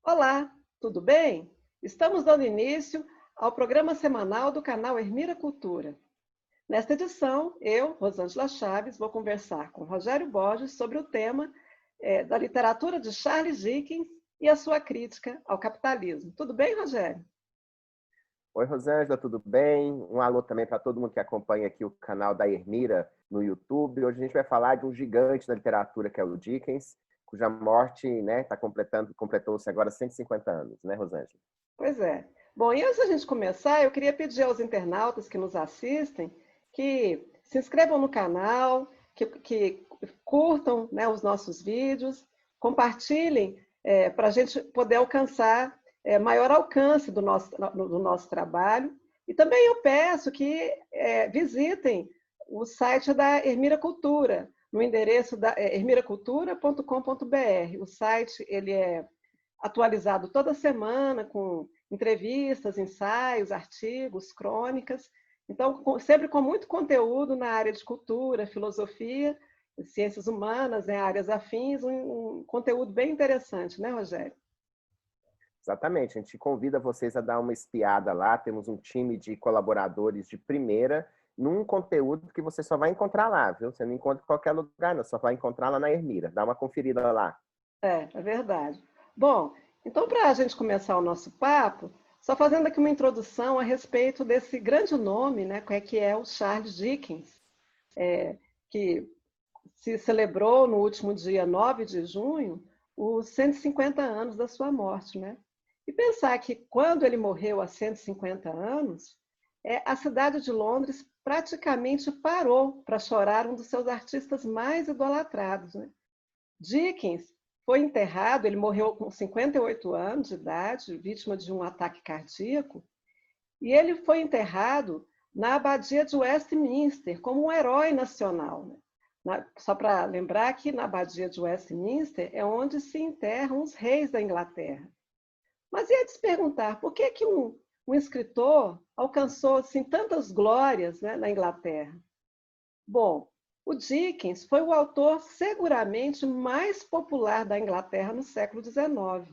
Olá, tudo bem? Estamos dando início ao programa semanal do canal Ermira Cultura. Nesta edição, eu, Rosângela Chaves, vou conversar com Rogério Borges sobre o tema da literatura de Charles Dickens e a sua crítica ao capitalismo. Tudo bem, Rogério? Oi, Rosângela, tudo bem? Um alô também para todo mundo que acompanha aqui o canal da Ermira no YouTube. Hoje a gente vai falar de um gigante da literatura que é o Dickens, cuja morte, né, completou-se agora 150 anos, né, Rosângela? Pois é. Bom, e antes da gente começar, eu queria pedir aos internautas que nos assistem que se inscrevam no canal, que curtam, né, os nossos vídeos, compartilhem para a gente poder alcançar maior alcance do nosso trabalho. E também eu peço que visitem o site da Ermira Cultura, no endereço da ermiracultura.com.br. O site ele é atualizado toda semana com entrevistas, ensaios, artigos, crônicas. Então, sempre com muito conteúdo na área de cultura, filosofia, ciências humanas, né, áreas afins, um conteúdo bem interessante, né, Rogério? Exatamente, a gente convida vocês a dar uma espiada lá, temos um time de colaboradores de primeira, num conteúdo que você só vai encontrar lá, viu? Você não encontra em qualquer lugar, não, só vai encontrar lá na Ermira. Dá uma conferida lá. É verdade. Bom, então, para a gente começar o nosso papo, só fazendo aqui uma introdução a respeito desse grande nome, né, que é o Charles Dickens, que se celebrou no último dia 9 de junho os 150 anos da sua morte, né? E pensar que quando ele morreu há 150 anos, a cidade de Londres praticamente parou para chorar um dos seus artistas mais idolatrados, né? Dickens foi enterrado, ele morreu com 58 anos de idade, vítima de um ataque cardíaco, e ele foi enterrado na Abadia de Westminster como um herói nacional, né? Só para lembrar que na Abadia de Westminster é onde se enterram os reis da Inglaterra. Mas ia te perguntar, por que, que um escritor alcançou assim, tantas glórias, né, na Inglaterra? Bom, o Dickens foi o autor seguramente mais popular da Inglaterra no século XIX.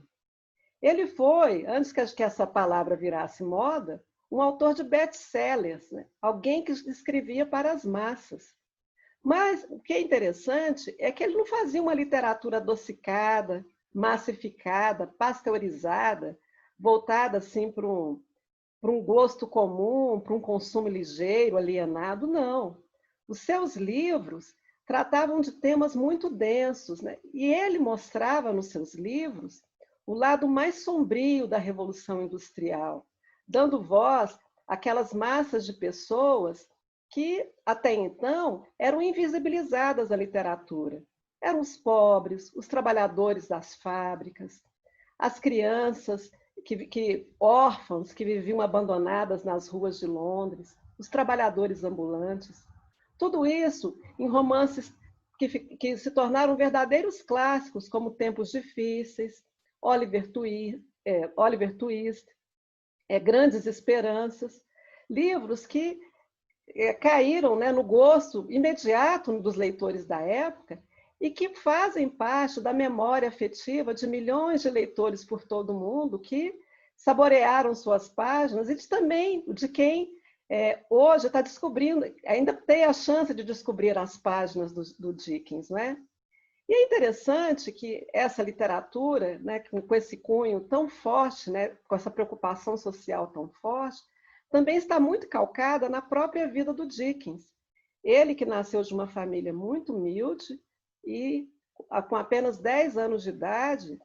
Ele foi, antes que essa palavra virasse moda, um autor de best-sellers, né? Alguém que escrevia para as massas. Mas o que é interessante é que ele não fazia uma literatura adocicada, massificada, pasteurizada, voltada assim para um gosto comum, para um consumo ligeiro, alienado, não. Os seus livros tratavam de temas muito densos, né? E ele mostrava nos seus livros o lado mais sombrio da Revolução Industrial, dando voz àquelas massas de pessoas que, até então, eram invisibilizadas da literatura. Eram os pobres, os trabalhadores das fábricas, as crianças órfãos que viviam abandonadas nas ruas de Londres, os trabalhadores ambulantes. Tudo isso em romances que se tornaram verdadeiros clássicos, como Tempos Difíceis, Oliver Twist, Grandes Esperanças, livros que caíram, né, no gosto imediato dos leitores da época e que fazem parte da memória afetiva de milhões de leitores por todo o mundo que saborearam suas páginas e também de quem hoje está descobrindo, ainda tem a chance de descobrir as páginas do Dickens, não é? E é interessante que essa literatura, né, com esse cunho tão forte, né, com essa preocupação social tão forte, também está muito calcada na própria vida do Dickens. Ele que nasceu de uma família muito humilde e com apenas 10 anos de idade,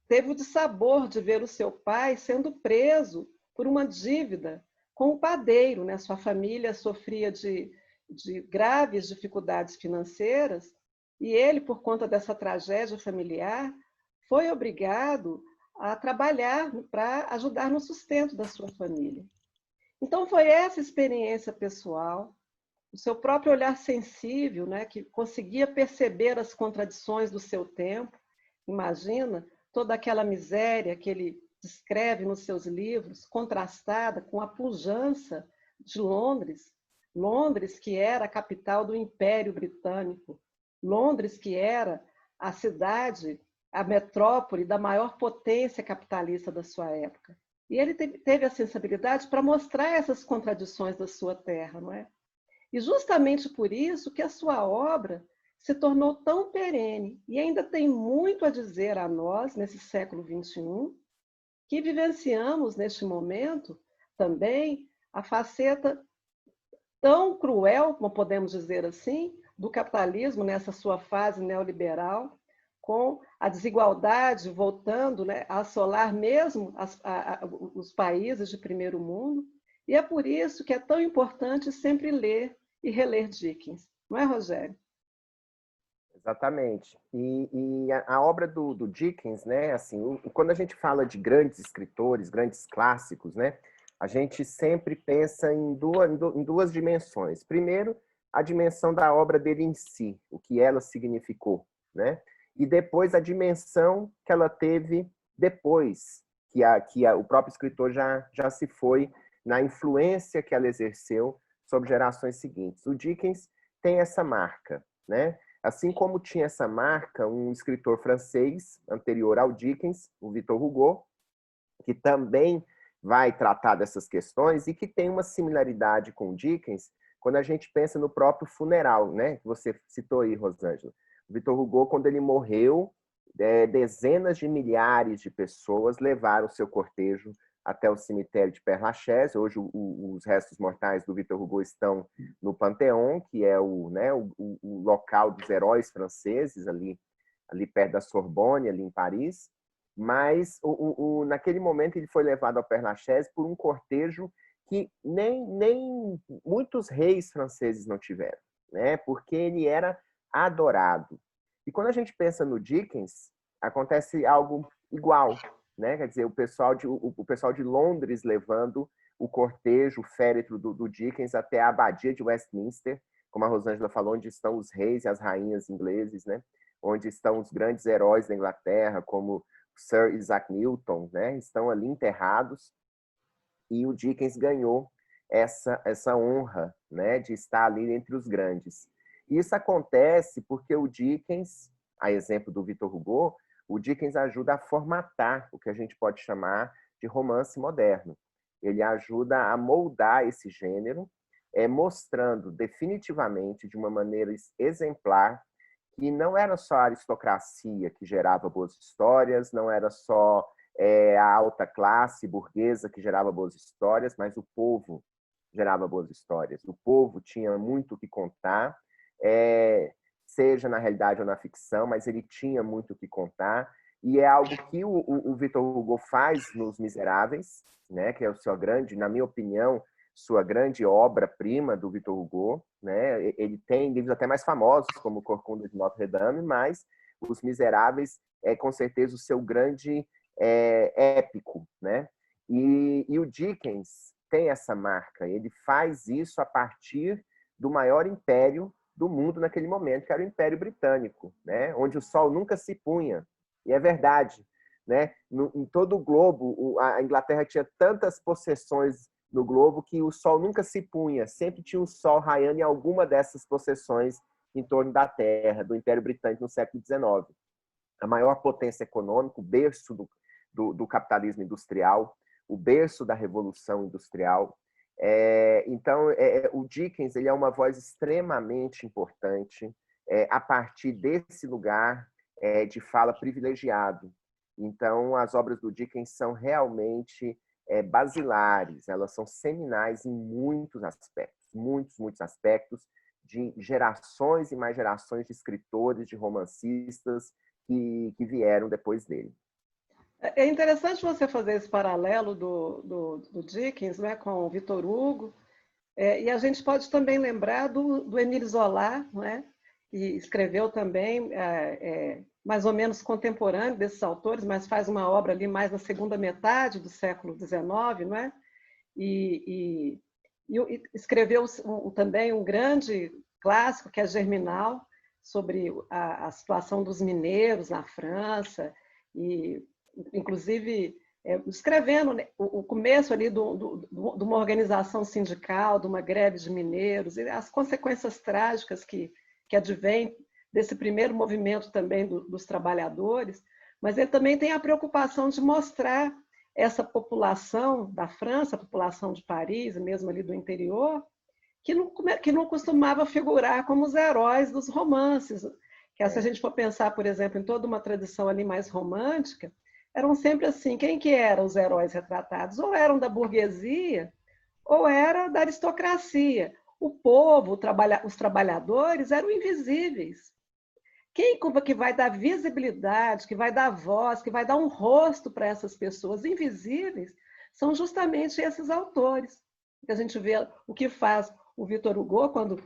teve o dissabor de ver o seu pai sendo preso por uma dívida com o padeiro, né? Sua família sofria de graves dificuldades financeiras e ele, por conta dessa tragédia familiar, foi obrigado a trabalhar para ajudar no sustento da sua família. Então, foi essa experiência pessoal, o seu próprio olhar sensível, né, que conseguia perceber as contradições do seu tempo. Imagina toda aquela miséria que ele descreve nos seus livros, contrastada com a pujança de Londres. Londres, que era a capital do Império Britânico. Londres, que era a cidade a metrópole da maior potência capitalista da sua época. E ele teve a sensibilidade para mostrar essas contradições da sua terra, não é? E justamente por isso que a sua obra se tornou tão perene e ainda tem muito a dizer a nós, nesse século XXI, que vivenciamos neste momento também a faceta tão cruel, como podemos dizer assim, do capitalismo nessa sua fase neoliberal, com a desigualdade voltando, né, a assolar mesmo os países de primeiro mundo. E é por isso que é tão importante sempre ler e reler Dickens. Não é, Rogério? Exatamente. E a obra do Dickens, né, assim, quando a gente fala de grandes escritores, grandes clássicos, né, a gente sempre pensa em duas dimensões. Primeiro, a dimensão da obra dele em si, o que ela significou, né? E depois a dimensão que ela teve depois que o próprio escritor já se foi, na influência que ela exerceu sobre gerações seguintes. O Dickens tem essa marca, né? Assim como tinha essa marca um escritor francês anterior ao Dickens, o Victor Hugo, que também vai tratar dessas questões e que tem uma similaridade com o Dickens quando a gente pensa no próprio funeral, né? Que você citou aí, Rosângela. O Victor Hugo, quando ele morreu, dezenas de milhares de pessoas levaram o seu cortejo até o cemitério de Père Lachaise. Hoje, os restos mortais do Victor Hugo estão no Panteão, que é o local dos heróis franceses, ali perto da Sorbonne, ali em Paris. Mas, naquele momento, ele foi levado ao Père Lachaise por um cortejo que nem muitos reis franceses não tiveram, né? Porque ele era adorado. E quando a gente pensa no Dickens, acontece algo igual, né? Quer dizer, o pessoal de Londres levando o cortejo, o féretro do Dickens até a abadia de Westminster, como a Rosângela falou, onde estão os reis e as rainhas ingleses, né? Onde estão os grandes heróis da Inglaterra, como Sir Isaac Newton, né? Estão ali enterrados. E o Dickens ganhou essa honra, né, de estar ali entre os grandes. Isso acontece porque o Dickens, a exemplo do Victor Hugo, o Dickens ajuda a formatar o que a gente pode chamar de romance moderno. Ele ajuda a moldar esse gênero, mostrando definitivamente, de uma maneira exemplar, que não era só a aristocracia que gerava boas histórias, não era só a alta classe burguesa que gerava boas histórias, mas o povo gerava boas histórias. O povo tinha muito o que contar, seja na realidade ou na ficção, mas ele tinha muito o que contar. E é algo que o Victor Hugo faz nos Miseráveis, né, que é o seu grande, na minha opinião, sua grande obra-prima do Victor Hugo, né? Ele tem livros até mais famosos, como Corcunda de Notre Dame, mas Os Miseráveis é com certeza o seu grande épico, né? E o Dickens tem essa marca, ele faz isso a partir do maior império do mundo naquele momento, que era o Império Britânico, né? Onde o sol nunca se punha. E é verdade, né? Em todo o globo, a Inglaterra tinha tantas possessões no globo que o sol nunca se punha, sempre tinha um sol raiando em alguma dessas possessões em torno da Terra, do Império Britânico no século XIX. A maior potência econômica, o berço do capitalismo industrial, o berço da Revolução Industrial. Então, o Dickens ele é uma voz extremamente importante a partir desse lugar de fala privilegiado. Então, as obras do Dickens são realmente basilares, elas são seminais em muitos aspectos, de gerações e mais gerações de escritores, de romancistas que vieram depois dele. É interessante você fazer esse paralelo do Dickens, né, com o Victor Hugo, e a gente pode também lembrar do Émile Zola, né, que escreveu também, mais ou menos contemporâneo desses autores, mas faz uma obra ali mais na segunda metade do século XIX, não é? E escreveu também um grande clássico, que é Germinal, sobre a situação dos mineiros na França, e inclusive escrevendo, né, o começo ali de uma organização sindical, de uma greve de mineiros, e as consequências trágicas que advêm desse primeiro movimento também dos trabalhadores. mas ele também tem a preocupação de mostrar essa população da França, a população de Paris, mesmo ali do interior, que não costumava figurar como os heróis dos romances. Que se a gente for pensar, por exemplo, em toda uma tradição ali mais romântica, eram sempre assim, quem que eram os heróis retratados? Ou eram da burguesia, ou era da aristocracia. O povo, os trabalhadores eram invisíveis. Quem que vai dar visibilidade, que vai dar voz, que vai dar um rosto para essas pessoas invisíveis, são justamente esses autores. Que a gente vê o que faz o Victor Hugo quando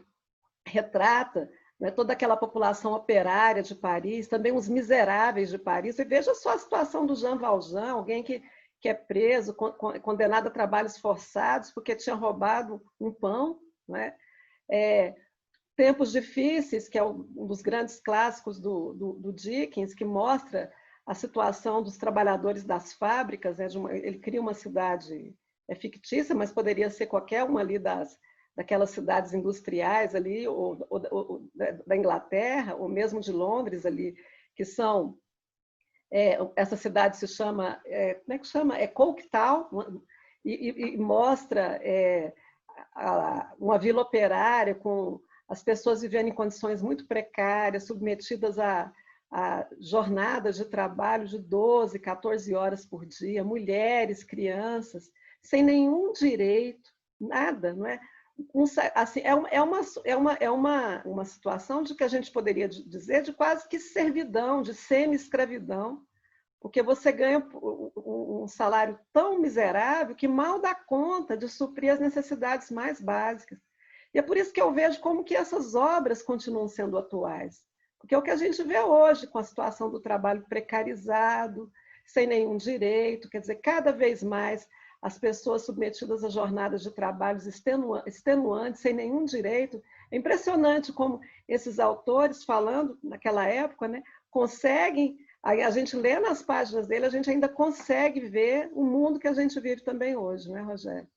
retrata, né, toda aquela população operária de Paris, também os miseráveis de Paris. E veja só a situação do Jean Valjean, alguém que é preso, condenado a trabalhos forçados porque tinha roubado um pão, né? Tempos Difíceis, que é um dos grandes clássicos do Dickens, que mostra a situação dos trabalhadores das fábricas. Ele cria uma cidade fictícia, mas poderia ser qualquer uma ali daquelas cidades industriais ali, ou da Inglaterra, ou mesmo de Londres ali, que são... essa cidade se chama... como é que chama? É Coketown, e mostra uma vila operária com as pessoas vivendo em condições muito precárias, submetidas a jornadas de trabalho de 12, 14 horas por dia, mulheres, crianças, sem nenhum direito, nada, não é? Assim, uma situação de que a gente poderia dizer de quase que servidão, de semi-escravidão, porque você ganha um salário tão miserável que mal dá conta de suprir as necessidades mais básicas. E é por isso que eu vejo como que essas obras continuam sendo atuais. Porque é o que a gente vê hoje, com a situação do trabalho precarizado, sem nenhum direito, quer dizer, cada vez mais as pessoas submetidas a jornadas de trabalhos extenuantes, sem nenhum direito. É impressionante como esses autores, falando naquela época, né, conseguem... A gente lê nas páginas dele, a gente ainda consegue ver o mundo que a gente vive também hoje, não é, Rogério?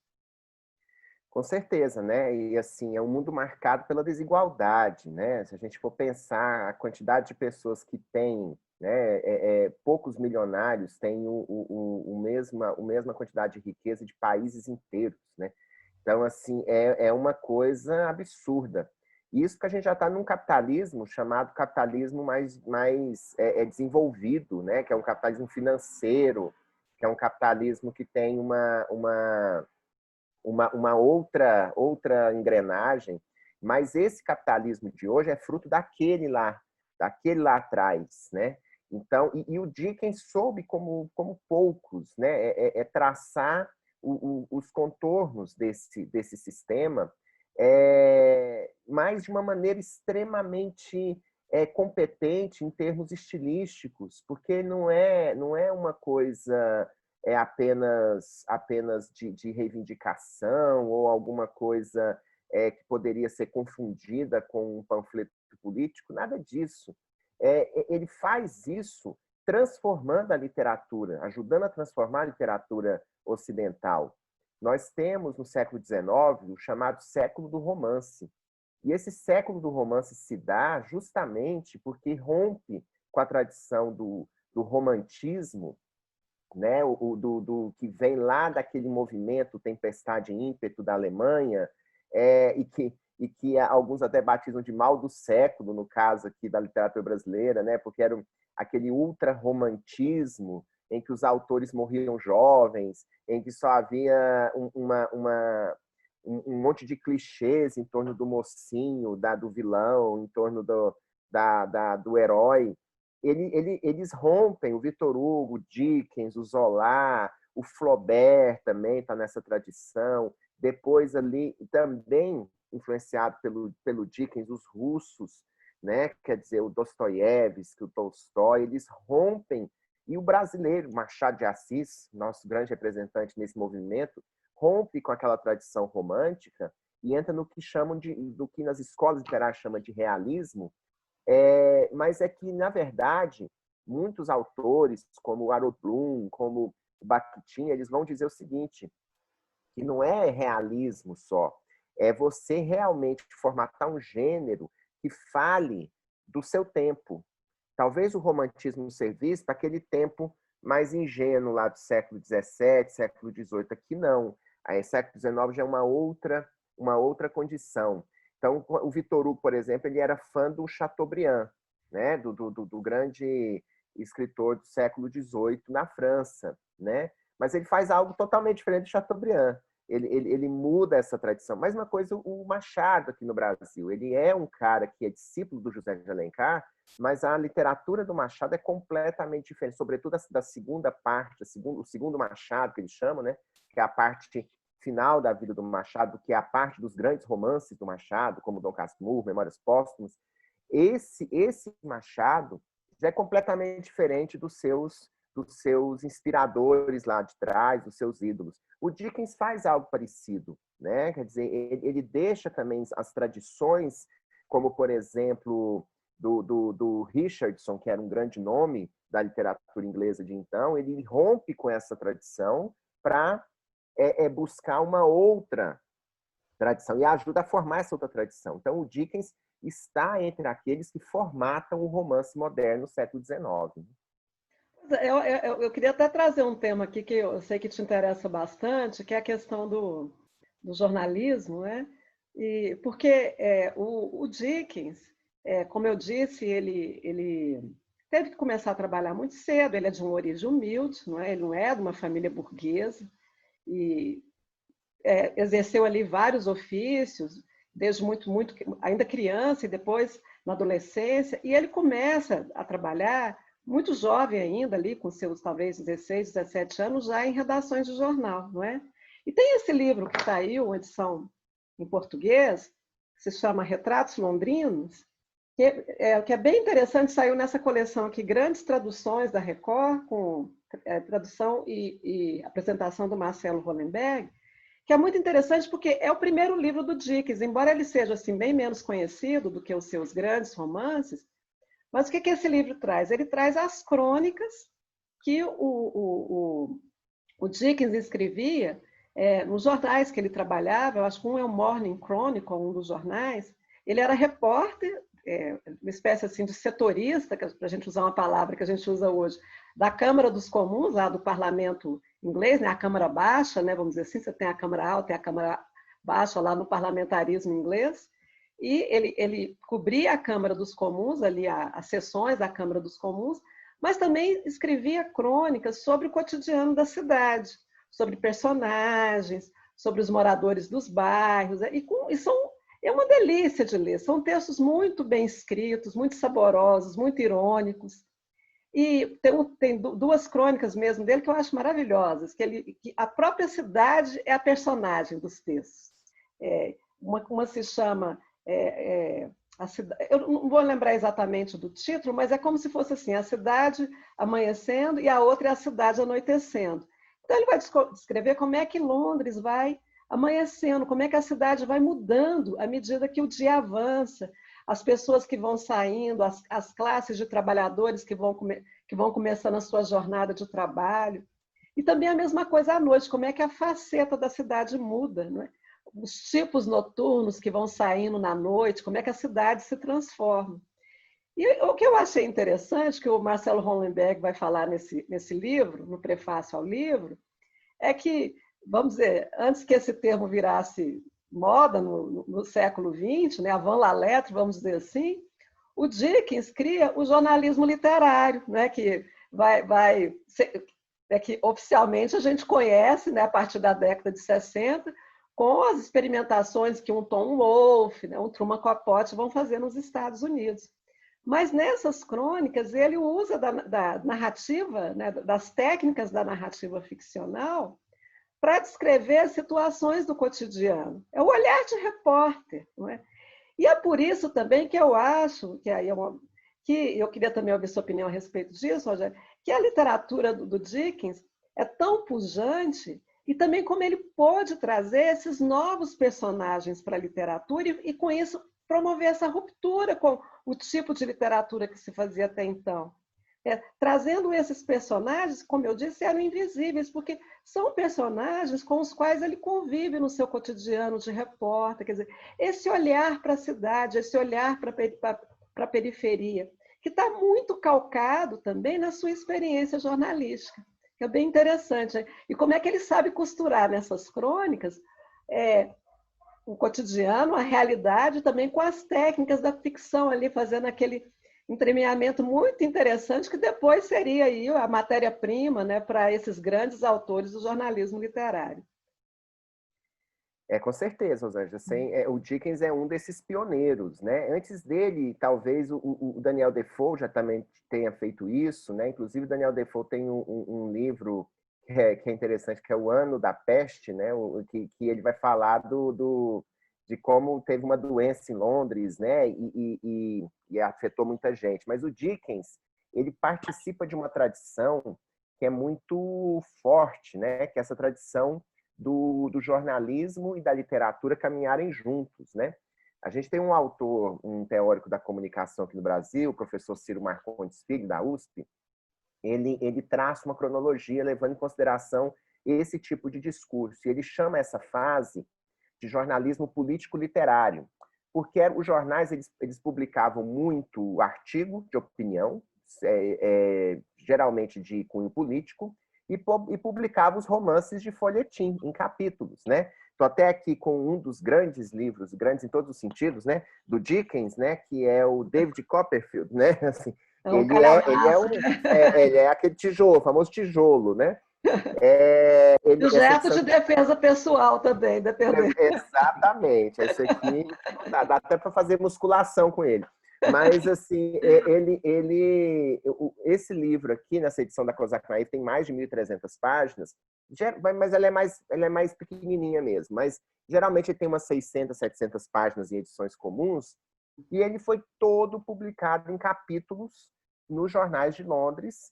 Com certeza, né? E assim, é um mundo marcado pela desigualdade, né? Se a gente for pensar a quantidade de pessoas que têm, né, poucos milionários têm a mesma quantidade de riqueza de países inteiros, né? Então, assim, é uma coisa absurda. Isso que a gente já está num capitalismo chamado capitalismo mais desenvolvido, né? Que é um capitalismo financeiro, que é um capitalismo que tem uma outra engrenagem, mas esse capitalismo de hoje é fruto daquele lá atrás, né? Então, e o Dickens soube, como poucos, né, traçar os contornos desse sistema, mas de uma maneira extremamente competente em termos estilísticos, porque não é uma coisa apenas de reivindicação ou alguma coisa que poderia ser confundida com um panfleto político, nada disso. Ele faz isso transformando a literatura, ajudando a transformar a literatura ocidental. Nós temos no século XIX o chamado século do romance. E esse século do romance se dá justamente porque rompe com a tradição do romantismo, né, do que vem lá daquele movimento Tempestade e Ímpeto da Alemanha, e que alguns até batizam de mal do século, no caso aqui da literatura brasileira, né, porque era aquele ultra-romantismo em que os autores morriam jovens, em que só havia um monte de clichês em torno do mocinho, do vilão, em torno do herói. Eles rompem, o Victor Hugo, o Dickens, o Zola, o Flaubert também está nessa tradição. Depois ali, também influenciado pelo Dickens, os russos, né? Quer dizer, o Dostoiévski, o Tolstói, eles rompem. E o brasileiro, Machado de Assis, nosso grande representante nesse movimento, rompe com aquela tradição romântica e entra no que do que nas escolas literárias chama de realismo. Mas é que, na verdade, muitos autores, como o Harold Bloom, como o Bakhtin, eles vão dizer o seguinte, que não é realismo só, é você realmente formatar um gênero que fale do seu tempo, talvez o romantismo servisse para aquele tempo mais ingênuo lá do século XVII, século XVIII. Aqui não. Aí, século XIX já é uma outra condição. Então, o Victor Hugo, por exemplo, ele era fã do Chateaubriand, né? do grande escritor do século XVIII na França, né? Mas ele faz algo totalmente diferente do Chateaubriand. Ele muda essa tradição. Mas uma coisa, o Machado aqui no Brasil, ele é um cara que é discípulo do José de Alencar, mas a literatura do Machado é completamente diferente, sobretudo da segunda parte, o segundo Machado, que eles chamam, né? Que é a parte final da vida do Machado, que é a parte dos grandes romances do Machado, como Dom Casmurro, Memórias Póstumas. Esse Machado já é completamente diferente dos seus inspiradores lá de trás, dos seus ídolos. O Dickens faz algo parecido, né? Quer dizer, ele deixa também as tradições, como, por exemplo, do Richardson, que era um grande nome da literatura inglesa de então, ele rompe com essa tradição para buscar uma outra tradição e ajuda a formar essa outra tradição. Então, o Dickens está entre aqueles que formatam o romance moderno no século XIX. Eu queria até trazer um tema aqui que eu sei que te interessa bastante, que é a questão do jornalismo, né? Porque o Dickens, como eu disse, ele teve que começar a trabalhar muito cedo, ele é de uma origem humilde, não é? Ele não é de uma família burguesa, e exerceu ali vários ofícios, desde muito, ainda criança e depois na adolescência, e ele começa a trabalhar muito jovem ainda, ali com seus talvez 16, 17 anos, já em redações de jornal, não é? E tem esse livro que saiu, uma edição em português, que se chama Retratos Londrinos, que é bem interessante, saiu nessa coleção aqui, Grandes Traduções da Record, com tradução e apresentação do Marcelo Hollenberg, que é muito interessante porque é o primeiro livro do Dickens, embora ele seja assim, bem menos conhecido do que os seus grandes romances, mas o que esse livro traz? Ele traz as crônicas que o Dickens escrevia nos jornais que ele trabalhava. Eu acho que um é o Morning Chronicle, um dos jornais. Ele era repórter, uma espécie assim de setorista, para a gente usar uma palavra que a gente usa hoje, da Câmara dos Comuns, lá do Parlamento inglês, né? A Câmara Baixa, né? Vamos dizer assim, você tem a Câmara Alta e a Câmara Baixa lá no parlamentarismo inglês. E ele cobria a Câmara dos Comuns, ali as sessões da Câmara dos Comuns, mas também escrevia crônicas sobre o cotidiano da cidade, sobre personagens, sobre os moradores dos bairros, é uma delícia de ler, são textos muito bem escritos, muito saborosos, muito irônicos, e tem duas crônicas mesmo dele que eu acho maravilhosas, que a própria cidade é a personagem dos textos. Uma se chama eu não vou lembrar exatamente do título, mas é como se fosse assim, a cidade amanhecendo e a outra é a cidade anoitecendo. Então ele vai descrever como é que Londres vai amanhecendo, como é que a cidade vai mudando à medida que o dia avança, as pessoas que vão saindo, as classes de trabalhadores que vão começando a sua jornada de trabalho. E também a mesma coisa à noite, como é que a faceta da cidade muda, não é? Os tipos noturnos que vão saindo na noite, como é que a cidade se transforma. E o que eu achei interessante, que o Marcelo Hollenberg vai falar nesse livro, no prefácio ao livro, é que, vamos dizer, antes que esse termo virasse moda no século XX, né, avant la lettre, vamos dizer assim, o Dickens cria o jornalismo literário, né, que que oficialmente a gente conhece, né, a partir da década de 60, com as experimentações que um Tom Wolfe, né, um Truman Capote vão fazer nos Estados Unidos. Mas nessas crônicas ele usa da narrativa, né, das técnicas da narrativa ficcional para descrever situações do cotidiano. É o olhar de repórter, não é? E é por isso também que eu acho, que eu queria também ouvir sua opinião a respeito disso, Rogério, que a literatura do Dickens é tão pujante e também como ele pôde trazer esses novos personagens para a literatura e com isso, promover essa ruptura com o tipo de literatura que se fazia até então. Trazendo esses personagens, como eu disse, eram invisíveis, porque são personagens com os quais ele convive no seu cotidiano de repórter. Quer dizer, esse olhar para a cidade, esse olhar para a periferia. que está muito calcado também na sua experiência jornalística, que é bem interessante. E como é que ele sabe costurar nessas crônicas o cotidiano, a realidade, também com as técnicas da ficção ali, fazendo aquele entremeamento muito interessante, que depois seria aí a matéria-prima, né, para esses grandes autores do jornalismo literário. Com certeza, Rosângela. O Dickens é um desses pioneiros, né? Antes dele, talvez o Daniel Defoe já também tenha feito isso, né? Inclusive, o Daniel Defoe tem um livro que é interessante, que é O Ano da Peste, né? Que ele vai falar de como teve uma doença em Londres, né? E afetou muita gente. Mas o Dickens, ele participa de uma tradição que é muito forte, né? Que é essa tradição do jornalismo e da literatura caminharem juntos, né? A gente tem um autor, um teórico da comunicação aqui no Brasil, o professor Ciro Marcondes Filho, da USP, ele traça uma cronologia levando em consideração esse tipo de discurso. E ele chama essa fase de jornalismo político-literário, porque os jornais eles publicavam muito artigo de opinião, geralmente de cunho político, e publicava os romances de folhetim, em capítulos, né? Estou até aqui com um dos grandes livros, grandes em todos os sentidos, né? Do Dickens, né? Que é o David Copperfield, né? Assim, É um calhamaço. ele é aquele tijolo, famoso tijolo, né? Objeto de defesa pessoal também, dependendo. Exatamente. Esse aqui dá até para fazer musculação com ele. Mas, assim, esse livro aqui, nessa edição da Kozak Naif, tem mais de 1.300 páginas, mas ela é mais pequenininha mesmo. Mas, geralmente, ele tem umas 600, 700 páginas em edições comuns, e ele foi todo publicado em capítulos nos jornais de Londres,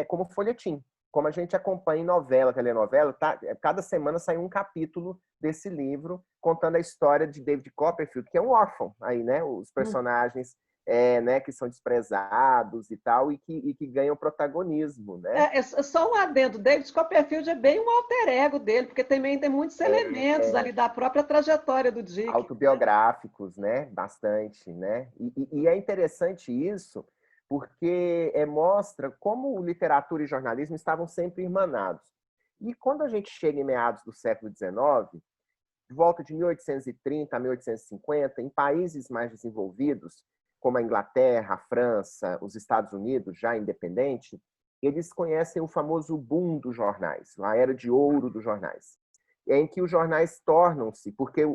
como folhetim. Como a gente acompanha em novela, telenovela, cada semana sai um capítulo desse livro contando a história de David Copperfield, que é um órfão aí, né? Os personagens né, que são desprezados e tal, e que ganham protagonismo, né? Só um adendo, David Copperfield é bem um alter ego dele, porque também tem muitos elementos ali da própria trajetória do Dickens. Autobiográficos, né? Bastante, né? E é interessante isso, porque mostra como literatura e jornalismo estavam sempre irmanados. E quando a gente chega em meados do século XIX, de volta de 1830 a 1850, em países mais desenvolvidos, como a Inglaterra, a França, os Estados Unidos, já independente, eles conhecem o famoso boom dos jornais, a era de ouro dos jornais, em que os jornais tornam-se, porque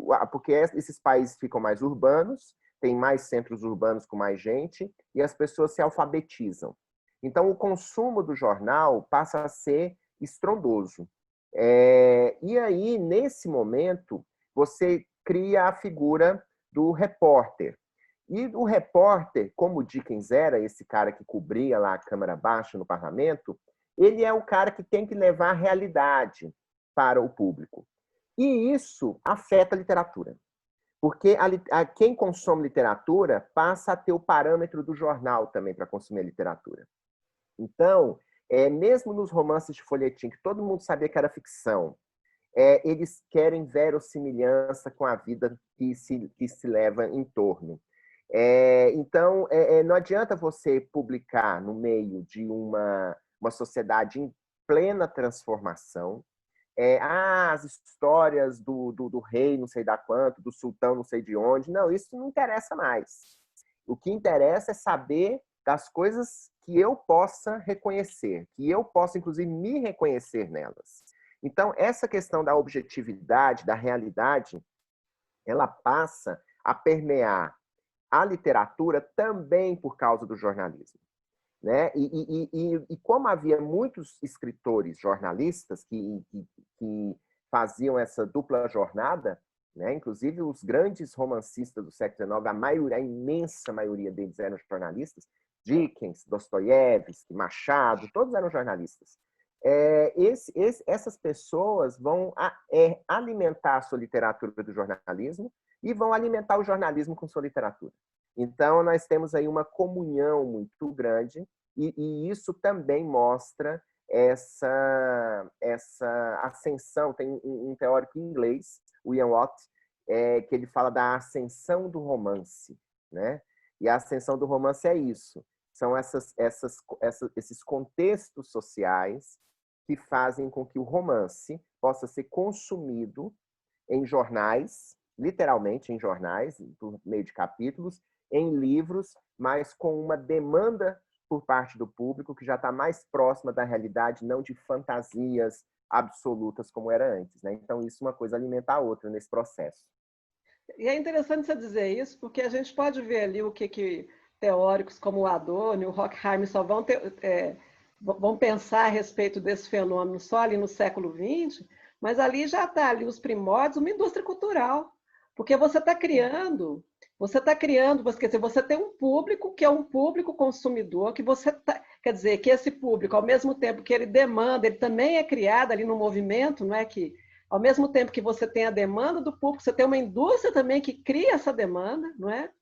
esses países ficam mais urbanos, tem mais centros urbanos com mais gente, e as pessoas se alfabetizam. Então, o consumo do jornal passa a ser estrondoso. E aí, nesse momento, você cria a figura do repórter. E o repórter, como Dickens era esse cara que cobria lá a Câmara Baixa no parlamento, ele é o cara que tem que levar a realidade para o público. E isso afeta a literatura. Porque quem consome literatura passa a ter o parâmetro do jornal também para consumir a literatura. Então, mesmo nos romances de folhetim, que todo mundo sabia que era ficção, eles querem verossimilhança com a vida que se leva em torno. Então, não adianta você publicar no meio de uma sociedade em plena transformação, as histórias do rei não sei da quanto, do sultão não sei de onde. Não, isso não interessa mais. O que interessa é saber das coisas que eu possa reconhecer, que eu possa, inclusive, me reconhecer nelas. Então, essa questão da objetividade, da realidade, ela passa a permear a literatura também por causa do jornalismo. Né? E como havia muitos escritores jornalistas que faziam essa dupla jornada, né? Inclusive os grandes romancistas do século XIX, a imensa maioria deles eram jornalistas, Dickens, Dostoiévski, Machado, todos eram jornalistas. Essas pessoas vão alimentar a sua literatura do jornalismo e vão alimentar o jornalismo com sua literatura. Então, nós temos aí uma comunhão muito grande e isso também mostra essa ascensão. Tem um teórico inglês, William Watt, que ele fala da ascensão do romance, né? E a ascensão do romance é isso. são esses contextos sociais que fazem com que o romance possa ser consumido em jornais, literalmente em jornais, por meio de capítulos, em livros, mas com uma demanda por parte do público que já está mais próxima da realidade, não de fantasias absolutas como era antes, né? Então, isso uma coisa alimenta a outra nesse processo. E é interessante você dizer isso, porque a gente pode ver ali o que teóricos como o Adorno e o Horkheim só vão pensar a respeito desse fenômeno só ali no século XX, mas ali já está ali os primórdios, uma indústria cultural, porque você está criando, quer dizer, você tem um público que é um público consumidor, que quer dizer, que esse público, ao mesmo tempo que ele demanda, ele também é criado ali no movimento, não é que ao mesmo tempo que você tem a demanda do público, você tem uma indústria também que cria essa demanda, não é?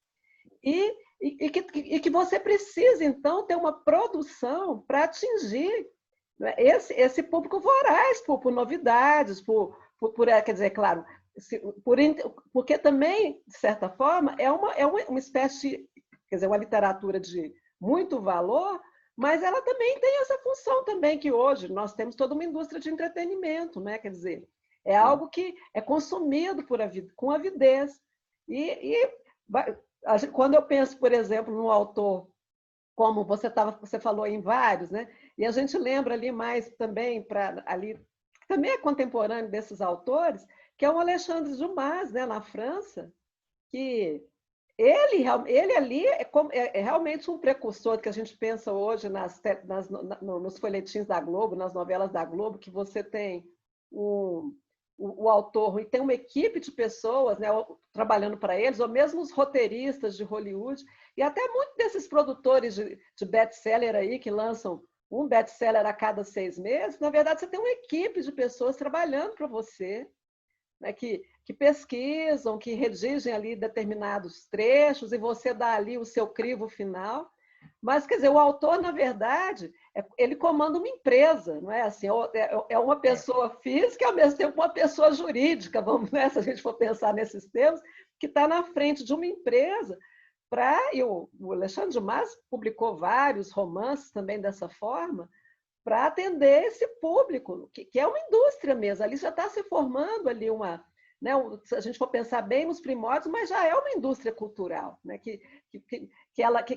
E que você precisa, então, ter uma produção para atingir, não é? Esse público voraz por novidades, quer dizer, claro, porque também, de certa forma, é uma espécie, quer dizer, uma literatura de muito valor, mas ela também tem essa função também que hoje nós temos toda uma indústria de entretenimento, né? Quer dizer, é algo que é consumido com avidez. Quando eu penso, por exemplo, num autor, como você falou em vários, né? E a gente lembra ali mais também, que também é contemporâneo desses autores, que é o Alexandre Dumas, né, na França, que ele ali é realmente um precursor que a gente pensa hoje nos folhetins da Globo, nas novelas da Globo, que você tem o autor e tem uma equipe de pessoas, né, trabalhando para eles, ou mesmo os roteiristas de Hollywood, e até muitos desses produtores de best-seller aí, que lançam um best-seller a cada 6 meses, na verdade você tem uma equipe de pessoas trabalhando para você, né, que pesquisam, que redigem ali determinados trechos e você dá ali o seu crivo final. Mas, quer dizer, o autor, na verdade, ele comanda uma empresa, não é assim? É uma pessoa física e, ao mesmo tempo, uma pessoa jurídica, vamos, né, se a gente for pensar nesses termos, que está na frente de uma empresa. E o Alexandre Dumas publicou vários romances também dessa forma, para atender esse público, que é uma indústria mesmo. Ali já está se formando ali né, se a gente for pensar bem nos primórdios, mas já é uma indústria cultural, né, que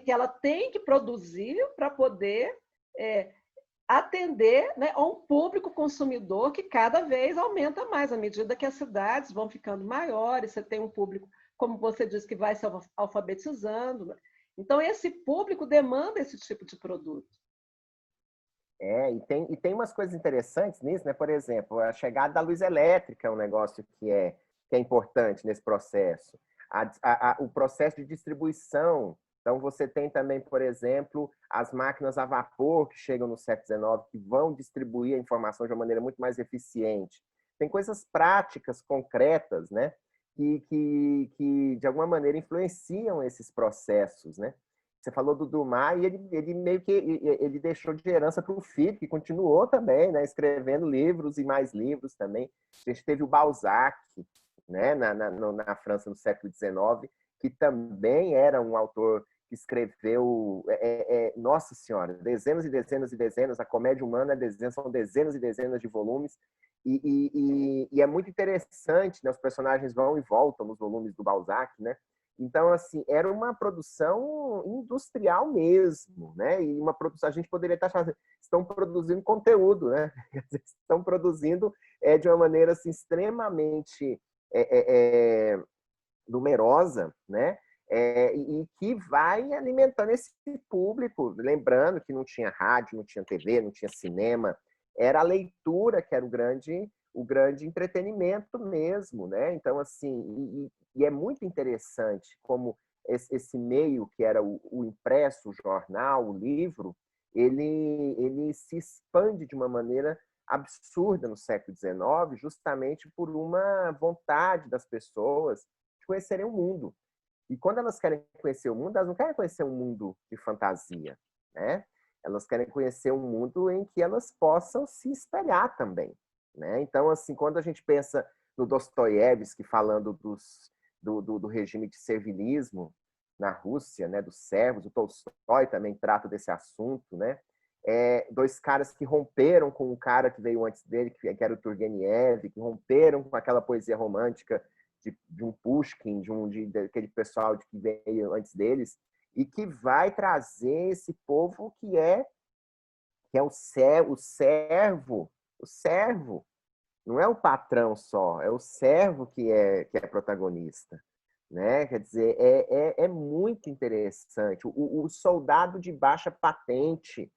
ela tem que produzir para poder atender, né, a um público consumidor que cada vez aumenta mais à medida que as cidades vão ficando maiores, você tem um público, como você disse, que vai se alfabetizando. Né? Então, esse público demanda esse tipo de produto. E tem umas coisas interessantes nisso, né? Por exemplo, a chegada da luz elétrica é um negócio que é importante nesse processo. O processo de distribuição. Então, você tem também, por exemplo, as máquinas a vapor que chegam no século XIX, que vão distribuir a informação de uma maneira muito mais eficiente. Tem coisas práticas, concretas, né? Que de alguma maneira, influenciam esses processos, né? Você falou do Dumas e ele meio que ele deixou de herança para o filho, que continuou também, né, escrevendo livros e mais livros também. A gente teve o Balzac, né, na França no século XIX, que também era um autor que escreveu, nossa senhora, dezenas e dezenas e dezenas, a comédia humana são dezenas e dezenas de volumes, e é muito interessante, né, os personagens vão e voltam nos volumes do Balzac, né? Então, assim, era uma produção industrial mesmo, né? E uma produção, a gente poderia estar falando, estão produzindo conteúdo, né? Estão produzindo de uma maneira assim, extremamente numerosa, né? E que vai alimentando esse público. Lembrando que não tinha rádio, não tinha TV, não tinha cinema, era a leitura que era o grande entretenimento mesmo, né? Então, assim, e é muito interessante como esse meio que era o impresso, o jornal, o livro, ele se expande de uma maneira absurda no século XIX, justamente por uma vontade das pessoas de conhecerem o mundo. E quando elas querem conhecer o mundo, elas não querem conhecer um mundo de fantasia, né? Elas querem conhecer um mundo em que elas possam se espelhar também, né? Então, assim, quando a gente pensa no Dostoiévski falando do regime de servilismo, na Rússia, né, dos servos. O Tolstói também trata desse assunto, né? Dois caras que romperam com um cara que veio antes dele, que era o Turgenev, que romperam com aquela poesia romântica de um Pushkin, daquele pessoal que veio antes deles, e que vai trazer esse povo que é o servo, não é o patrão só, é o servo que é protagonista, né? Quer dizer, é muito interessante. O soldado de baixa patente,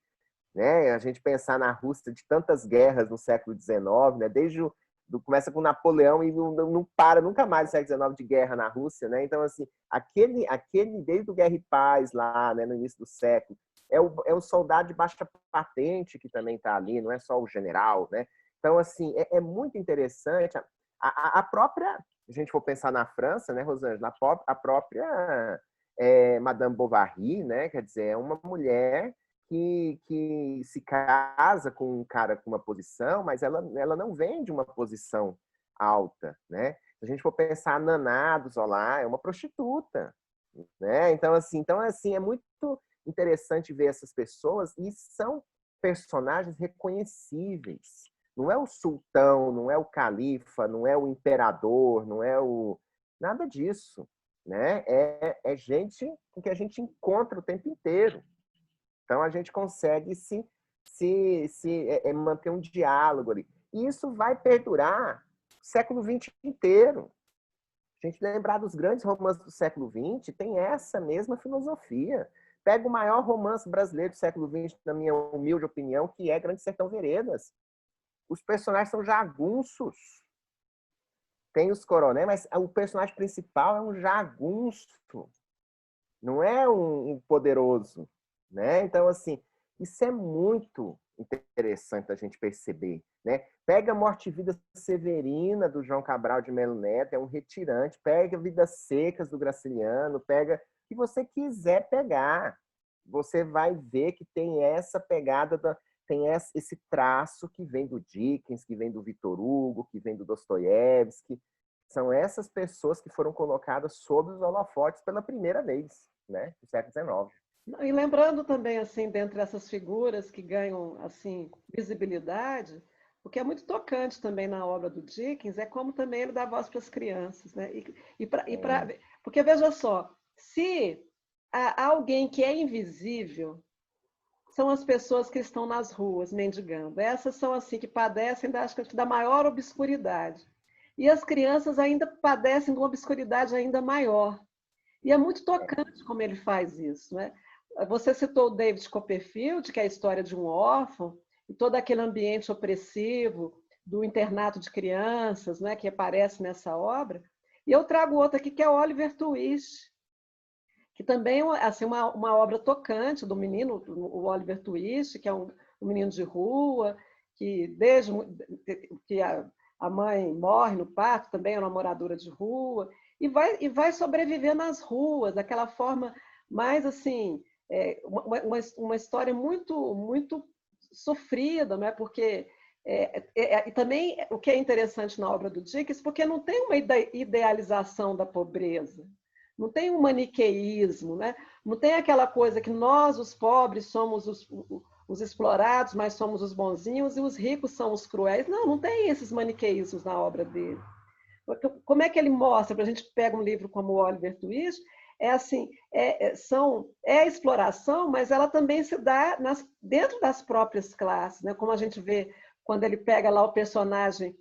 né? A gente pensar na Rússia de tantas guerras no século XIX, né? Começa com Napoleão e não para nunca mais no século XIX de guerra na Rússia, né? Então, assim, aquele desde o Guerra e Paz lá, né, no início do século, é o soldado de baixa patente que também está ali, não é só o general, né? Então, assim, é muito interessante. A própria, se a gente for pensar na França, né, Rosângela, a própria Madame Bovary, né? Quer dizer, é uma mulher que se casa com um cara com uma posição, mas ela não vem de uma posição alta, né? Se a gente for pensar a Naná do Zola, é uma prostituta, né? Então assim, é muito interessante ver essas pessoas e são personagens reconhecíveis. Não é o sultão, não é o califa, não é o imperador, não é o nada disso, né? É gente com que a gente encontra o tempo inteiro. Então, a gente consegue manter um diálogo ali. E isso vai perdurar o século XX inteiro. A gente lembrar dos grandes romances do século XX, tem essa mesma filosofia. Pega o maior romance brasileiro do século XX, na minha humilde opinião, que é Grande Sertão Veredas. Os personagens são jagunços. Tem os coronéis, mas o personagem principal é um jagunço. Não é um poderoso, né? Então, assim, isso é muito interessante a gente perceber, né? Pega a Morte e Vida Severina, do João Cabral de Melo Neto, é um retirante. Pega Vidas Secas, do Graciliano, pega o que você quiser pegar. Você vai ver que tem essa pegada, tem esse traço que vem do Dickens, que vem do Victor Hugo, que vem do Dostoiévski. São essas pessoas que foram colocadas sob os holofotes pela primeira vez, né, no século XIX. E lembrando também, assim, dentre essas figuras que ganham, assim, visibilidade, o que é muito tocante também na obra do Dickens é como também ele dá voz para as crianças, né? Porque, veja só, se há alguém que é invisível, são as pessoas que estão nas ruas mendigando. Essas são, assim, que padecem da maior obscuridade. E as crianças ainda padecem de uma obscuridade ainda maior. E é muito tocante como ele faz isso, né? Você citou o David Copperfield, que é a história de um órfão, e todo aquele ambiente opressivo do internato de crianças, né, que aparece nessa obra. E eu trago outra aqui, que é Oliver Twist, que também é assim, uma obra tocante do menino, o Oliver Twist, que é um menino de rua, que desde que a mãe morre no parto, também é uma moradora de rua, e vai sobreviver nas ruas, daquela forma mais assim, uma história muito sofrida, né? Porque e também o que é interessante na obra do Dickens, porque não tem uma idealização da pobreza, não tem um maniqueísmo, né? Não tem aquela coisa que nós, os pobres, somos os explorados, mas somos os bonzinhos, e os ricos são os cruéis. Não tem esses maniqueísmos na obra dele. Como é que ele mostra? Para a gente pega um livro como o Oliver Twist, é assim, a exploração, mas ela também se dá dentro das próprias classes, né? Como a gente vê quando ele pega lá o personagem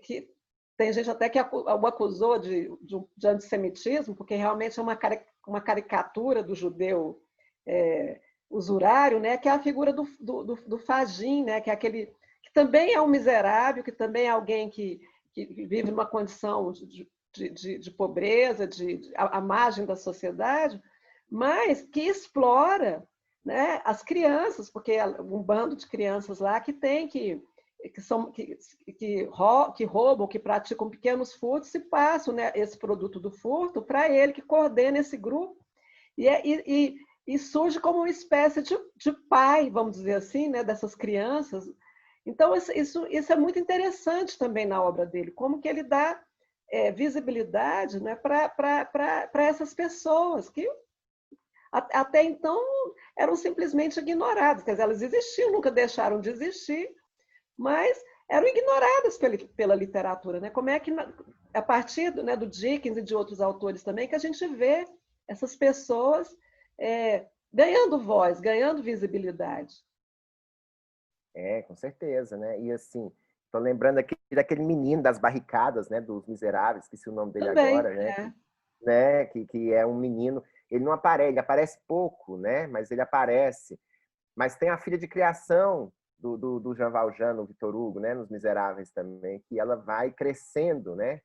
que tem gente até que o acusou de antissemitismo, porque realmente é uma caricatura do judeu usurário, né? Que é a figura do Fagin, né? Que é aquele que também é um miserável, que também é alguém que vive numa condição de pobreza, à margem da sociedade, mas que explora, né, as crianças, porque é um bando de crianças lá que roubam, que praticam pequenos furtos e passam, né, esse produto do furto para ele, que coordena esse grupo, e surge como uma espécie de pai, vamos dizer assim, né, dessas crianças. Então, isso é muito interessante também na obra dele, como que ele dá visibilidade, né, para essas pessoas que Até então eram simplesmente ignoradas, quer dizer, elas existiam, nunca deixaram de existir, mas eram ignoradas pela literatura, né? Como é que, a partir do Dickens e de outros autores também, que a gente vê essas pessoas ganhando voz, ganhando visibilidade. Com certeza, né? E assim, tô lembrando aqui daquele menino das barricadas, né? Dos Miseráveis, esqueci o nome dele Também, agora, que é um menino, ele não aparece, ele aparece pouco, né? Mas ele aparece. Mas tem a filha de criação do Jean Valjean, no Victor Hugo, né? Nos Miseráveis também, que ela vai crescendo, né?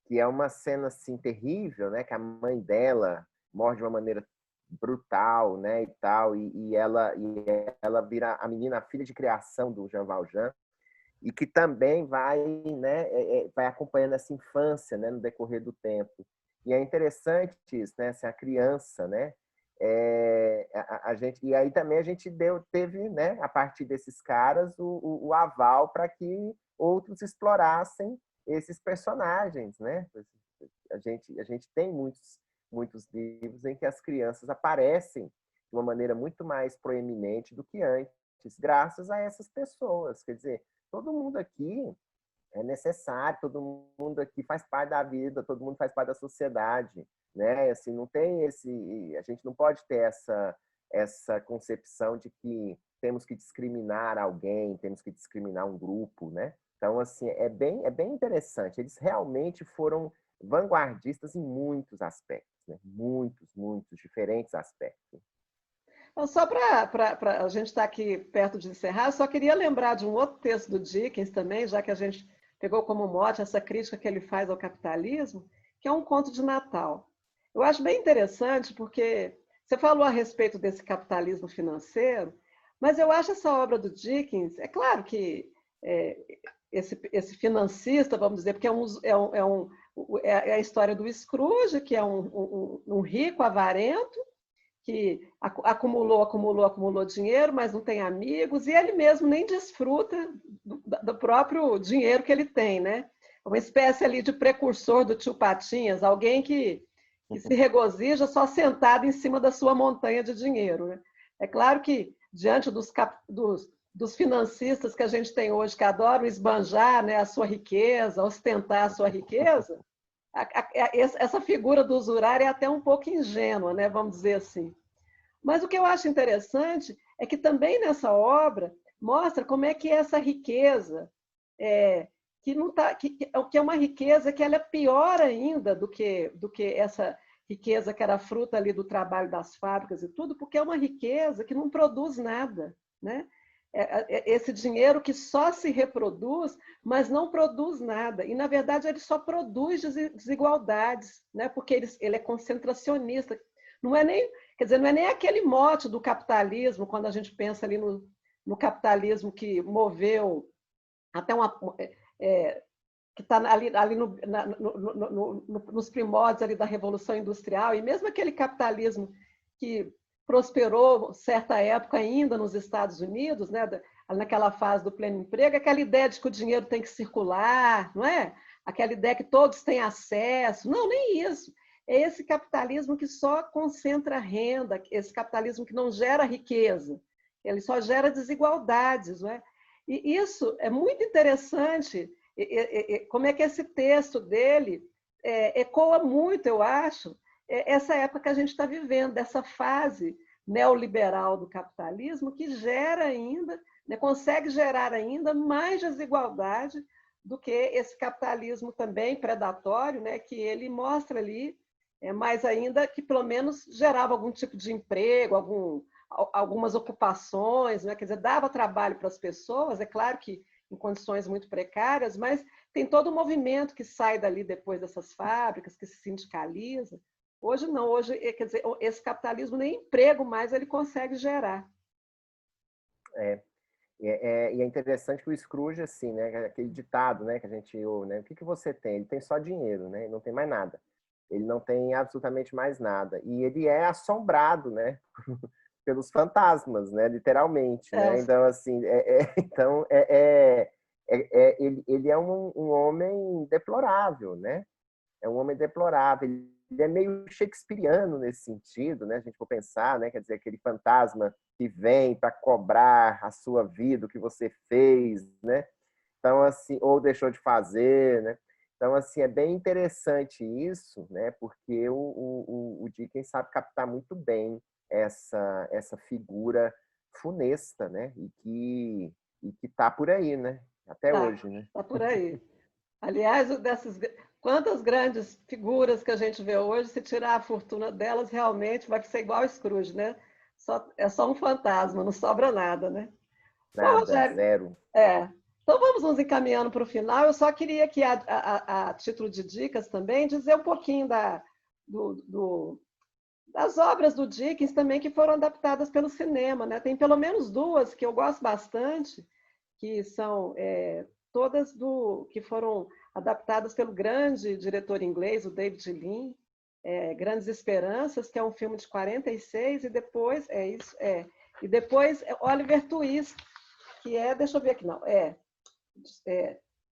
Que é uma cena assim terrível, né? Que a mãe dela morre de uma maneira brutal, né? E tal, e ela vira a menina, a filha de criação do Jean Valjean, e que também vai, né? Vai acompanhando essa infância, né? No decorrer do tempo. E é interessante isso, né? Assim, a criança, né? A gente, e aí também a gente teve, né? A partir desses caras, o aval para que outros explorassem esses personagens, né? A gente tem muitos livros em que as crianças aparecem de uma maneira muito mais proeminente do que antes, graças a essas pessoas. Quer dizer, todo mundo aqui é necessário, todo mundo aqui faz parte da vida, todo mundo faz parte da sociedade, né? Assim, não tem a gente não pode ter essa concepção de que temos que discriminar alguém, temos que discriminar um grupo, né? Então, assim, é bem interessante. Eles realmente foram vanguardistas em muitos aspectos, né? Muitos diferentes aspectos. Então, só para a gente estar aqui perto de encerrar, eu só queria lembrar de um outro texto do Dickens também, já que a gente pegou como mote essa crítica que ele faz ao capitalismo, que é um conto de Natal. Eu acho bem interessante porque você falou a respeito desse capitalismo financeiro, mas eu acho essa obra do Dickens, é claro que é, esse financista, vamos dizer, porque é a história do Scrooge, que é um rico avarento, que acumulou dinheiro, mas não tem amigos, e ele mesmo nem desfruta do próprio dinheiro que ele tem, né? Uma espécie ali de precursor do tio Patinhas, alguém que se regozija só sentado em cima da sua montanha de dinheiro, né? É claro que, diante dos financistas que a gente tem hoje, que adoram esbanjar, né, a sua riqueza, ostentar a sua riqueza, essa figura do usurário é até um pouco ingênua, né? Vamos dizer assim. Mas o que eu acho interessante é que também nessa obra mostra como é que essa riqueza, que, não tá, que é uma riqueza que ela é pior ainda do que essa riqueza que era fruto ali do trabalho das fábricas e tudo, porque é uma riqueza que não produz nada, né? Esse dinheiro que só se reproduz, mas não produz nada. E, na verdade, ele só produz desigualdades, né? Porque ele é concentracionista. Não é nem, quer dizer, não é nem aquele mote do capitalismo, quando a gente pensa ali no capitalismo que moveu até que está ali nos primórdios ali da Revolução Industrial, e mesmo aquele capitalismo que prosperou certa época ainda nos Estados Unidos, né, naquela fase do pleno emprego, aquela ideia de que o dinheiro tem que circular, não é? Aquela ideia que todos têm acesso. Não, nem isso. É esse capitalismo que só concentra renda, esse capitalismo que não gera riqueza, ele só gera desigualdades, não é? E isso é muito interessante, como é que esse texto dele ecoa muito, eu acho, essa época que a gente está vivendo, dessa fase neoliberal do capitalismo, que gera ainda, né, consegue gerar ainda mais desigualdade do que esse capitalismo também predatório, né, que ele mostra ali, mais ainda que pelo menos gerava algum tipo de emprego, algumas ocupações, né, quer dizer, dava trabalho para as pessoas, é claro que em condições muito precárias, mas tem todo um movimento que sai dali depois dessas fábricas, que se sindicaliza. Hoje não, hoje, quer dizer, esse capitalismo nem emprego mais ele consegue gerar. E é interessante que o Scrooge, assim, né, aquele ditado, né, que a gente ouve, né, o que você tem? Ele tem só dinheiro, né, ele não tem mais nada. Ele não tem absolutamente mais nada. E ele é assombrado, né, pelos fantasmas, né, literalmente, né. Então, assim, ele é um homem deplorável, né. É um homem deplorável. Ele é meio shakespeariano nesse sentido, né? A gente for pensar, né? Quer dizer, aquele fantasma que vem para cobrar a sua vida, o que você fez, né? Então, assim, ou deixou de fazer, né? Então, assim, é bem interessante isso, né? Porque o Dickens sabe captar muito bem essa figura funesta, né? E que tá por aí, né? Até hoje, né? Tá por aí. Aliás, quantas grandes figuras que a gente vê hoje, se tirar a fortuna delas, realmente vai ser igual o Scrooge, né? É só um fantasma, não sobra nada, né? Bom, Nada, Rogério, zero. então vamos nos encaminhando para o final. Eu só queria que, a título de dicas também, dizer um pouquinho das obras do Dickens também que foram adaptadas pelo cinema, né? Tem pelo menos duas que eu gosto bastante, que são todas que foram adaptadas pelo grande diretor inglês, o David Lean, Grandes Esperanças, que é um filme de 46, e depois e depois Oliver Twist, que deixa eu ver aqui, não,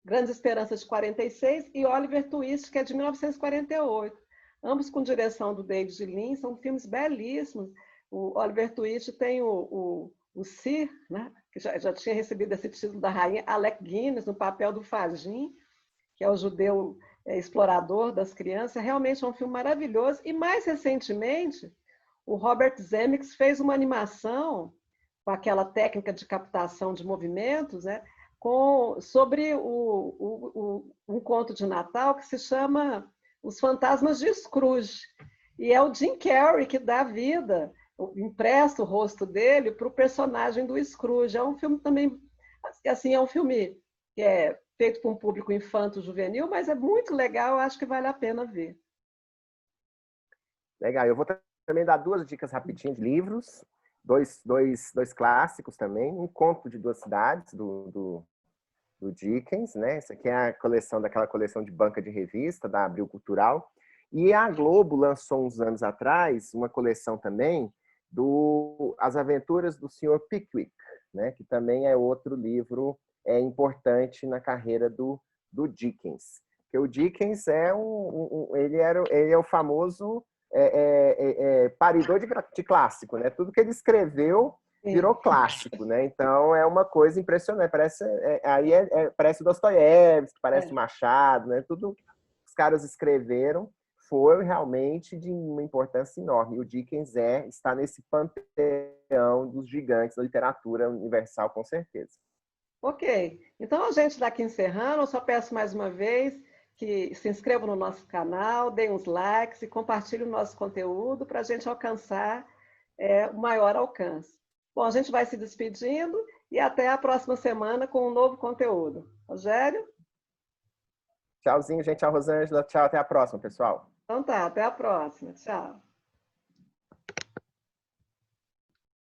Grandes Esperanças de 46 e Oliver Twist, que é de 1948. Ambos com direção do David Lean, são filmes belíssimos. O Oliver Twist tem o Sir, né, que já tinha recebido esse título da rainha, Alec Guinness, no papel do Fagin, que é o judeu explorador das crianças. Realmente é um filme maravilhoso. E mais recentemente, o Robert Zemeckis fez uma animação com aquela técnica de captação de movimentos, né, sobre um conto de Natal que se chama Os Fantasmas de Scrooge. E é o Jim Carrey que dá vida, empresta o rosto dele para o personagem do Scrooge. É um filme também, assim, é um filme que é feito para um público infanto-juvenil, mas é muito legal, acho que vale a pena ver. Legal, eu vou também dar duas dicas rapidinhas de livros, dois clássicos também, Um Conto de Duas Cidades, do Dickens, né? Essa aqui é a coleção daquela coleção de banca de revista da Abril Cultural. E a Globo lançou uns anos atrás uma coleção também As Aventuras do Sr. Pickwick, né? Que também é outro livro importante na carreira do Dickens. Porque o Dickens ele é o famoso paridor de clássico, né? Tudo que ele escreveu virou clássico, né? Então é uma coisa impressionante. Parece Dostoiévski, parece Machado, né? Tudo que os caras escreveram foi realmente de uma importância enorme. E o Dickens está nesse panteão dos gigantes da literatura universal, com certeza. Ok. Então a gente está aqui encerrando. Eu só peço mais uma vez que se inscrevam no nosso canal, deem uns likes e compartilhem o nosso conteúdo para a gente alcançar o maior alcance. Bom, a gente vai se despedindo e até a próxima semana com um novo conteúdo. Rogério? Tchauzinho, gente. Tchau, Rosângela. Tchau, até a próxima, pessoal. Então tá, até a próxima. Tchau.